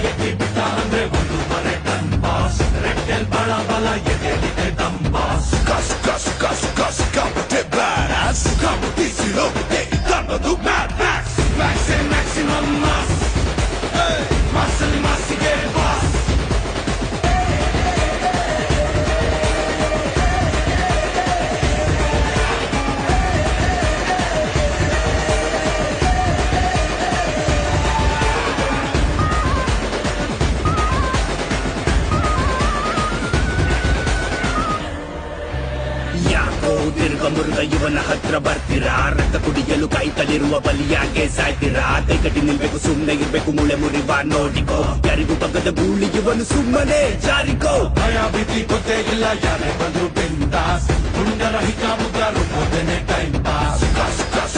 ಎತ್ತಿ ಬಿಟ್ಟ ಅಂದ್ರೆ 1.5 ಟನ್ ಬಾಸ್ ರೆಡ್ಡೆಲ್ ಬಳ ಬಲ ಎದೆಲಿದೆ ದಮ್ ಬಾಸ್ ಕಸ್ ಕಸ್ ಕಸ್ ಕಸ್ ಕಾಪಟೆ ಬ್ಯಾಡಾಸ್ ಕಾಪುಟಿಸಿ ಹೋಗುತ್ತೆ ತನ್ನದು ಮ್ಯಾಡ್ ಮ್ಯಾಕ್ಸ್ ಮ್ಯಾಕ್ಸೆ ಮ್ಯಾಕ್ಸಿಮಮ್ ಮಾಸ್ ಮಾಸಲ್ಲಿ ಮಾಸಿಗೆ ಬಾಸ್ ತಿರುಗ ಮುರುಗ ಇವನ ಹತ್ರ ಬರ್ತೀರಾ ರಕ್ತ ಕುಡಿಯಲು ಕಾಯ್ತಲಿರುವ ಬಲಿಯಾಗೆ ಸಾಯ್ತೀರಾ ಕೈಕಟ್ಟಿ ನಿಲ್ಬೇಕು ಸುಮ್ನೆ ಇರ್ಬೇಕು ಮುಳೆ ಮುರಿವ ನೋಡಿಕೋ ಯಾರಿಗೂ ಬಗ್ಗದ ಗೂಳಿ ಇವನು ಸುಮ್ಮನೆ ಜಾರಿಕೋ ಭಯ ಭೀತಿ ಗೊತ್ತೇ ಇಲ್ಲ ಯಾರೇ ಬಂದ್ರು ಬಿಂದಾಸ್ ಗುಂಡರ ಹಿತ ಮುಗ್ಗರು ಹೋದೇನೆ ಟೈಮ್ ಪಾಸ್ ಕಸ್ ಕಸ್